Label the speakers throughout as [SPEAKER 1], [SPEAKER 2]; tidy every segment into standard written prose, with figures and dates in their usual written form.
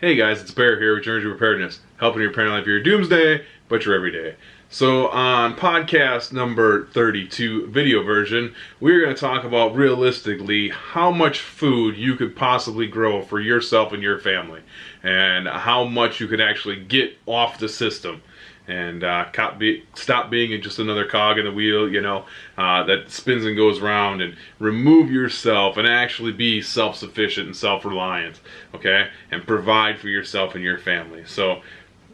[SPEAKER 1] Hey guys, it's Bear here with Journey to Preparedness, helping your parent life your doomsday, but your everyday. So on podcast number 32, video version, we're going to talk about realistically how much food you could possibly grow for yourself and your family, and how much you could actually get off the system. And stop being just another cog in the wheel, that spins and goes round, and remove yourself and actually be self-sufficient and self-reliant, okay? And provide for yourself and your family. So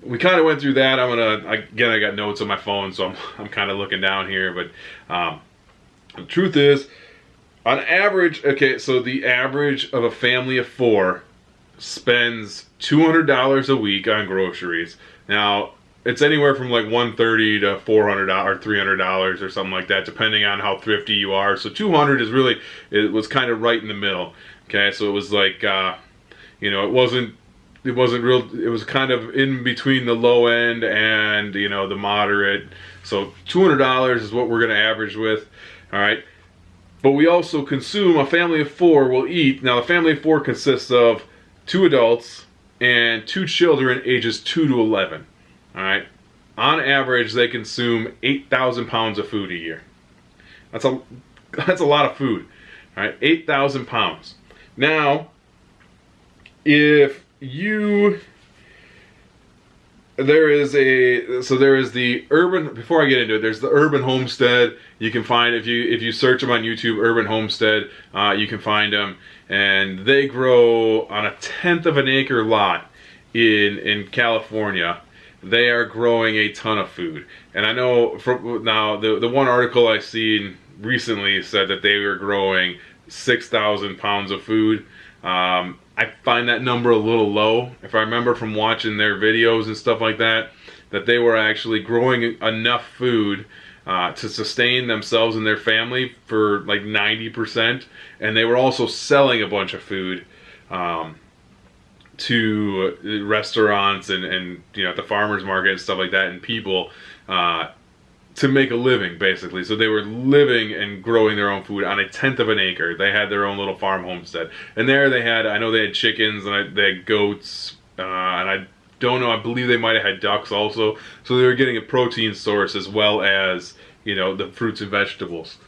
[SPEAKER 1] we kind of went through that. I got notes on my phone, so I'm kind of looking down here. But the truth is, on average, okay, so the average of a family of four spends $200 a week on groceries. Now, it's anywhere from like $130 to $400 or $300 or something like that, depending on how thrifty you are. So 200 is really, it was kind of right in the middle. Okay, so it was like, it wasn't real. It was kind of in between the low end and the moderate. So $200 is what we're going to average with. All right, but we also consume. A family of four will eat. Now, the family of four consists of 2 adults and 2 children, ages 2 to 11. All right, on average, they consume 8,000 pounds of food a year. That's a lot of food. All right, 8,000 pounds. Now, if you there is the urban. Before I get into it, there's the urban homestead. You can find if you search them on YouTube, urban homestead. You can find them, and they grow on 1/10 of an acre lot in California. They are growing a ton of food. And I know from now the one article I seen recently said that they were growing 6,000 pounds of food. I find that number a little low. If I remember from watching their videos and stuff like that, that they were actually growing enough food to sustain themselves and their family for like 90%. And they were also selling a bunch of food to restaurants and at the farmers market and stuff like that, and people to make a living, basically. So they were living and growing their own food on 1/10 of an acre. They had their own little farm homestead, and there I know they had chickens, and they had goats, and I don't know, I believe they might have had ducks also. So they were getting a protein source as well as the fruits and vegetables,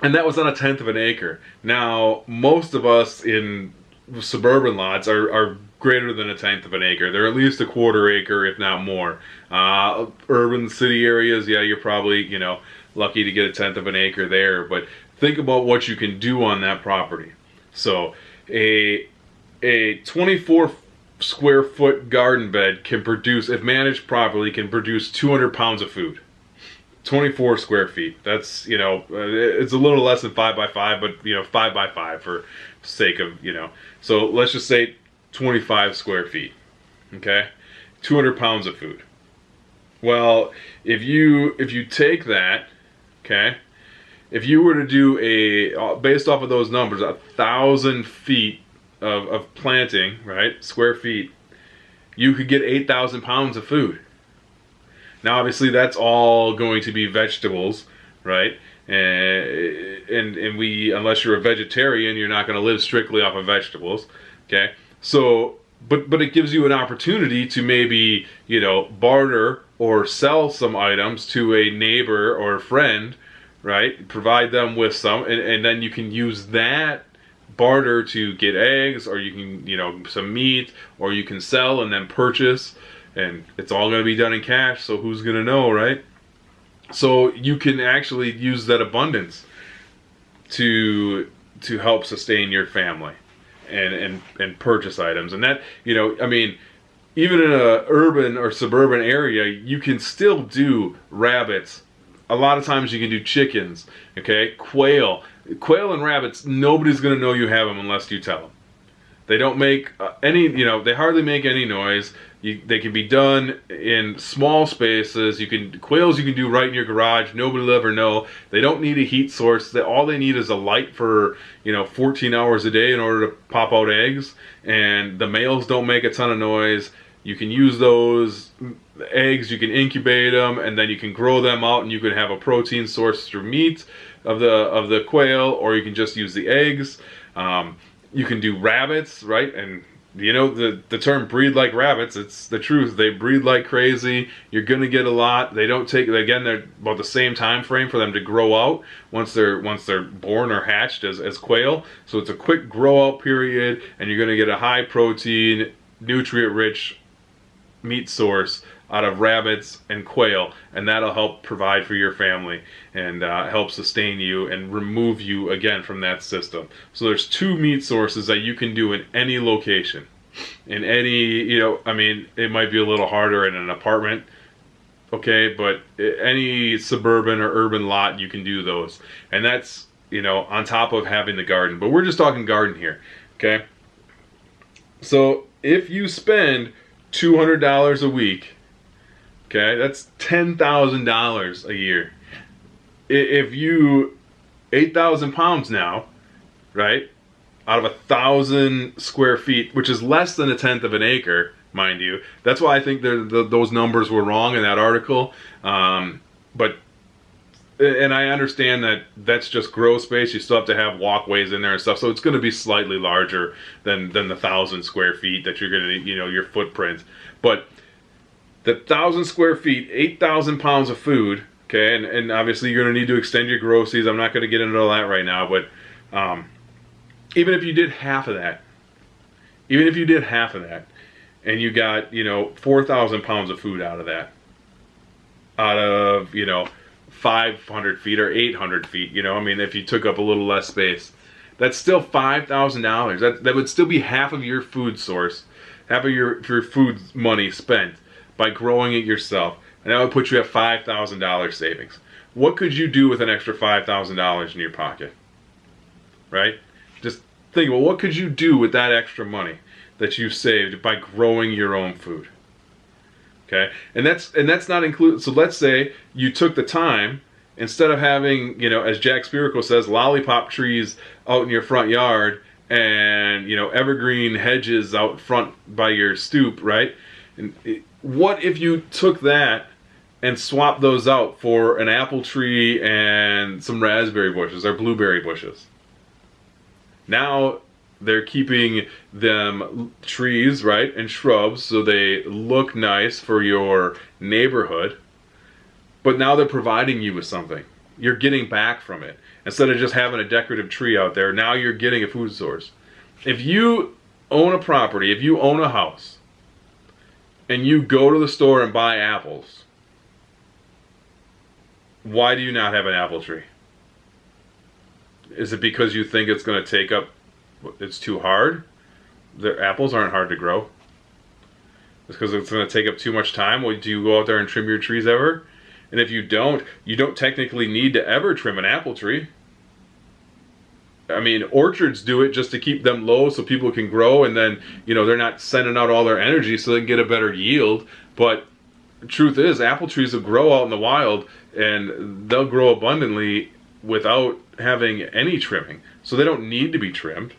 [SPEAKER 1] and that was on 1/10 of an acre. Now, most of us in suburban lots are greater than 1/10 of an acre. They're at least 1/4 acre, if not more. Urban city areas, yeah, you're probably lucky to get 1/10 of an acre there. But think about what you can do on that property. So a 24 square foot garden bed can produce, if managed properly, can produce 200 pounds of food. 24 square feet. That's it's a little less than 5 by 5, but 5 by 5 for sake of So let's just say 25 square feet. Okay, 200 pounds of food. Well, if you take that, okay, if you were to do based off of those numbers, 1,000 feet of planting, right, square feet, you could get 8,000 pounds of food. Now, obviously, that's all going to be vegetables, right? And we, unless you're a vegetarian, you're not going to live strictly off of vegetables, okay? So, but it gives you an opportunity to maybe, barter or sell some items to a neighbor or a friend, right? Provide them with some, and then you can use that barter to get eggs, or you can, some meat, or you can sell and then purchase. And it's all going to be done in cash, so who's going to know, right? So you can actually use that abundance to help sustain your family and purchase items. And that, even in a urban or suburban area, you can still do rabbits. A lot of times you can do chickens, okay? Quail and rabbits, nobody's going to know you have them unless you tell them. They don't make they hardly make any noise. They can be done in small spaces. Quails you can do right in your garage. Nobody will ever know. They don't need a heat source. All they need is a light for 14 hours a day in order to pop out eggs. And the males don't make a ton of noise. You can use those eggs. You can incubate them, and then you can grow them out, and you can have a protein source through meat of the quail, or you can just use the eggs. You can do rabbits, right? And you know, the term breed like rabbits, it's the truth. They breed like crazy. You're going to get a lot. They don't take, again, they're about the same time frame for them to grow out once they're born or hatched as quail. So it's a quick grow out period, and you're going to get a high protein, nutrient rich meat source out of rabbits and quail, and that'll help provide for your family and help sustain you and remove you again from that system. So there's two meat sources that you can do in any location, in any, you know, I mean, it might be a little harder in an apartment, okay, but any suburban or urban lot, you can do those. And that's, you know, on top of having the garden. But we're just talking garden here, okay? So if you spend $200 a week, okay, that's $10,000 a year. If you 8,000 pounds now, right, out of 1,000 square feet, which is less than a tenth of an acre, mind you. That's why I think those numbers were wrong in that article. But and I understand that that's just grow space. You still have to have walkways in there and stuff, so it's going to be slightly larger than the 1,000 square feet that you're going to, you know, your footprint. But the 1,000 square feet, 8,000 pounds of food, okay, and obviously you're going to need to extend your grow seeds. I'm not going to get into all that right now, but even if you did half of that, and you got, you know, 4,000 pounds of food out of that, out of, you know, 500 feet or 800 feet, you know, I mean, if you took up a little less space, that's still $5,000. That would still be half of your food source, half of your food money spent by growing it yourself, and that would put you at $5,000 savings. What could you do with an extra $5,000 in your pocket? Right? Just think, well, what could you do with that extra money that you saved by growing your own food? Okay, and that's not included. So let's say you took the time, instead of having, you know, as Jack Spirko says, lollipop trees out in your front yard and, you know, evergreen hedges out front by your stoop, right? And what if you took that and swapped those out for an apple tree and some raspberry bushes or blueberry bushes? Now they're keeping them trees, right, and shrubs, so they look nice for your neighborhood. But now they're providing you with something. You're getting back from it. Instead of just having a decorative tree out there, now you're getting a food source. If you own a property, if you own a house, and you go to the store and buy apples, why do you not have an apple tree? Is it because you think it's going to take up, it's too hard? The apples aren't hard to grow. It's because it's going to take up too much time. Well, do you go out there and trim your trees ever? And if you don't technically need to ever trim an apple tree. I mean, orchards do it just to keep them low so people can grow, and then, you know, they're not sending out all their energy so they can get a better yield. But the truth is, apple trees will grow out in the wild, and they'll grow abundantly without having any trimming. So they don't need to be trimmed,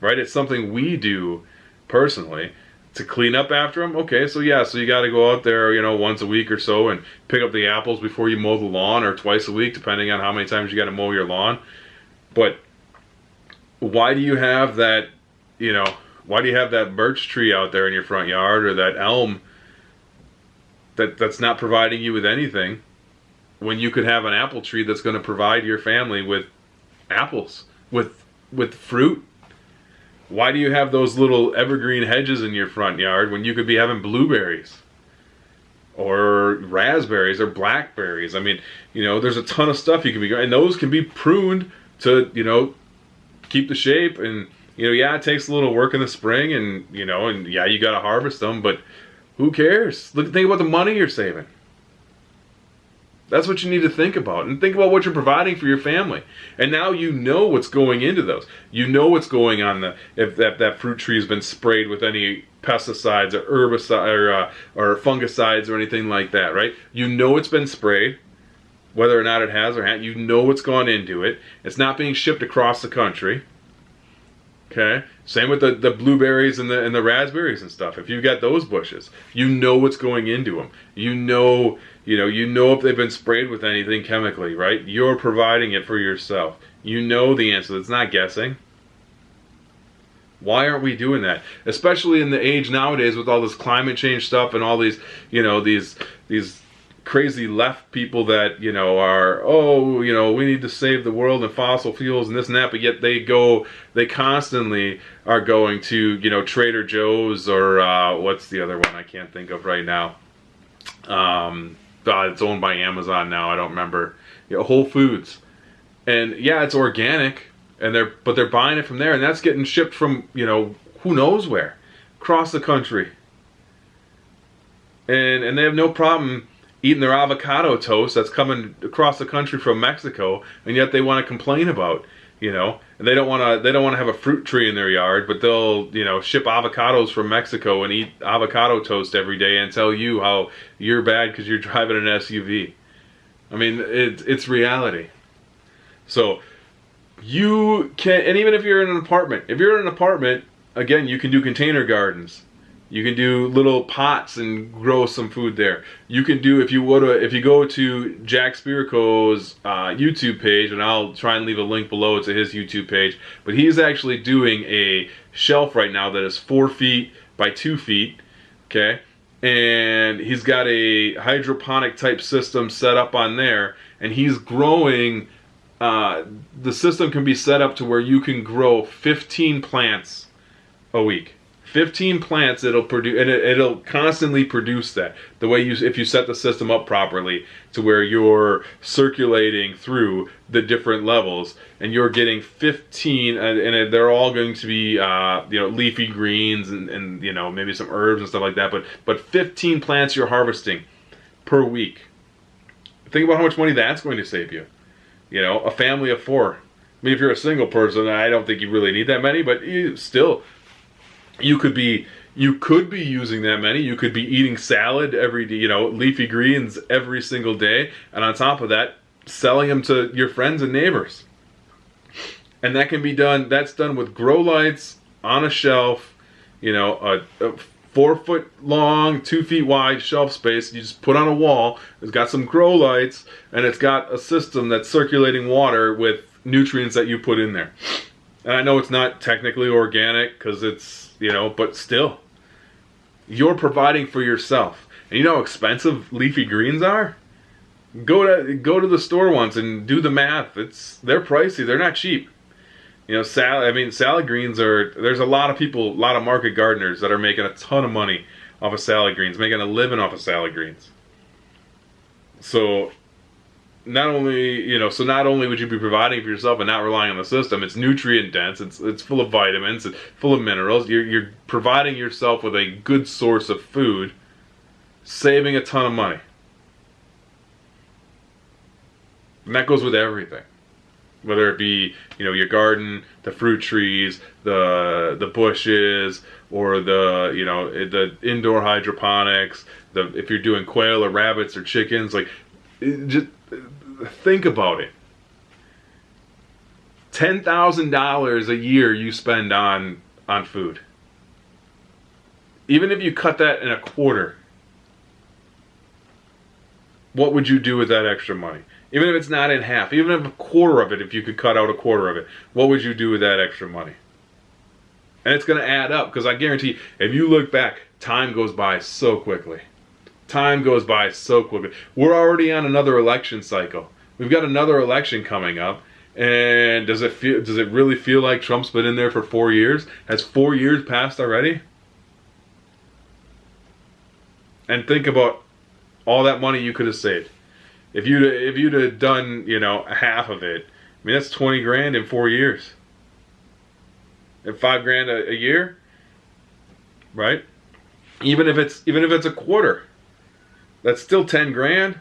[SPEAKER 1] right? It's something we do personally to clean up after them. Okay, so yeah, so you got to go out there, you know, once a week or so and pick up the apples before you mow the lawn, or twice a week, depending on how many times you got to mow your lawn. But why do you have that, you know, why do you have that birch tree out there in your front yard, or that elm that's not providing you with anything, when you could have an apple tree that's going to provide your family with apples, with fruit? Why do you have those little evergreen hedges in your front yard when you could be having blueberries or raspberries or blackberries? I mean, you know, there's a ton of stuff you can be, and those can be pruned to, you know, keep the shape. And, you know, yeah, it takes a little work in the spring, and, you know, and yeah, you got to harvest them, but who cares? Think about the money you're saving. That's what you need to think about. And think about what you're providing for your family. And now you know what's going into those. You know what's going on if that fruit tree has been sprayed with any pesticides or herbicides or fungicides or anything like that, right? You know it's been sprayed, whether or not it has or hasn't. You know what's gone into it. It's not being shipped across the country. Okay? Same with the blueberries and the raspberries and stuff. If you've got those bushes, you know what's going into them. You know if they've been sprayed with anything chemically, right? You're providing it for yourself. You know the answer. It's not guessing. Why aren't we doing that? Especially in the age nowadays with all this climate change stuff and all these, these crazy left people that, are, oh, we need to save the world and fossil fuels and this and that, but yet they constantly are going to, Trader Joe's or what's the other one I can't think of right now. It's owned by Amazon now, I don't remember. Whole Foods. And yeah, it's organic, but they're buying it from there, and that's getting shipped from, who knows where, across the country. And they have no problem eating their avocado toast that's coming across the country from Mexico, and yet they want to complain about, and they don't want to have a fruit tree in their yard, but they'll, ship avocados from Mexico and eat avocado toast every day and tell you how you're bad because you're driving an SUV. I mean, it's reality. So you can, and even if you're in an apartment, again, you can do container gardens. You can do little pots and grow some food there. You can do, if you go to Jack Spirko's YouTube page, and I'll try and leave a link below to his YouTube page, but he's actually doing a shelf right now that is 4 feet by 2 feet, okay? And he's got a hydroponic type system set up on there, and he's growing, the system can be set up to where you can grow 15 plants a week. 15 plants it'll produce, and it'll constantly produce that. The way if you set the system up properly to where you're circulating through the different levels, and you're getting 15, and they're all going to be leafy greens and maybe some herbs and stuff like that. But 15 plants you're harvesting per week. Think about how much money that's going to save you. A family of 4. I mean, if you're a single person, I don't think you really need that many, but still. You could be using that many. You could be eating salad every day, leafy greens every single day, and on top of that, selling them to your friends and neighbors. And that can be done. That's done with grow lights on a shelf. A 4 foot long, 2 feet wide shelf space. You just put on a wall. It's got some grow lights, and it's got a system that's circulating water with nutrients that you put in there. And I know it's not technically organic because it's, but still, you're providing for yourself. And you know how expensive leafy greens are? Go to the store once and do the math. They're pricey. They're not cheap. Salad greens there's a lot of people, a lot of market gardeners that are making a ton of money off of salad greens, making a living off of salad greens. So not only would you be providing for yourself and not relying on the system, it's nutrient dense, it's full of vitamins, it's full of minerals. You're providing yourself with a good source of food, saving a ton of money. And that goes with everything. Whether it be, your garden, the fruit trees, the bushes, or the indoor hydroponics, if you're doing quail or rabbits or chickens, just think about it. $10,000 a year you spend on food. Even if you cut that in a quarter, what would you do with that extra money? Even if it's not in half, even if a quarter of it, if you could cut out a quarter of it, what would you do with that extra money? And it's going to add up, because I guarantee, if you look back, time goes by so quickly. Time goes by so quickly. We're already on another election cycle. We've got another election coming up, and does it really feel like Trump's been in there for 4 years? Has 4 years passed already? And think about all that money you could have saved. If you'd have done, half of it, I mean, that's 20 grand in 4 years. And 5 grand a year, right? Even if it's a quarter, that's still 10 grand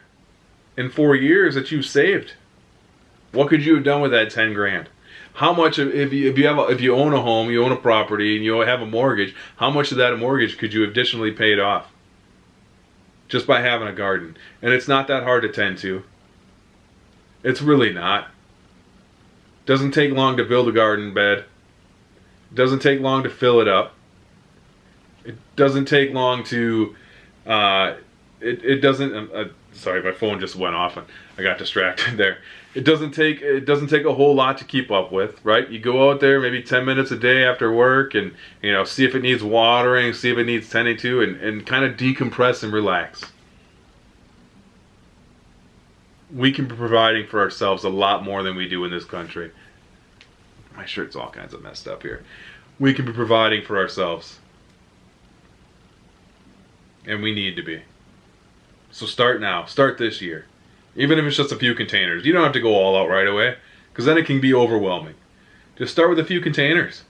[SPEAKER 1] in 4 years that you've saved. What could you have done with that 10 grand? How much, if you own a home, you own a property, and you have a mortgage, how much of that mortgage could you have additionally paid off? Just by having a garden. And it's not that hard to tend to. It's really not. Doesn't take long to build a garden bed. Doesn't take long to fill it up. It doesn't take long to it doesn't sorry, my phone just went off and I got distracted there. It doesn't take a whole lot to keep up with, right? You go out there maybe 10 minutes a day after work and, see if it needs watering, see if it needs tending to, and kind of decompress and relax. We can be providing for ourselves a lot more than we do in this country. My shirt's all kinds of messed up here. We can be providing for ourselves. And we need to be. So start now. Start this year. Even if it's just a few containers. You don't have to go all out right away, because then it can be overwhelming. Just start with a few containers.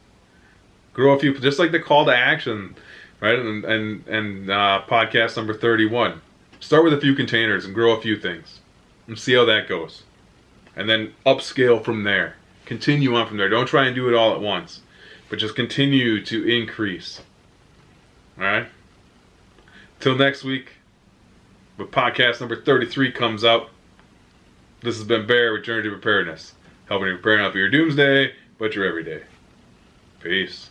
[SPEAKER 1] Grow a few, just like the call to action, right? And podcast number 31. Start with a few containers and grow a few things. And see how that goes. And then upscale from there. Continue on from there. Don't try and do it all at once. But just continue to increase. Alright? Till next week, when podcast number 33 comes out, this has been Bear with Journey to Preparedness, helping you prepare not for your doomsday, but your everyday. Peace.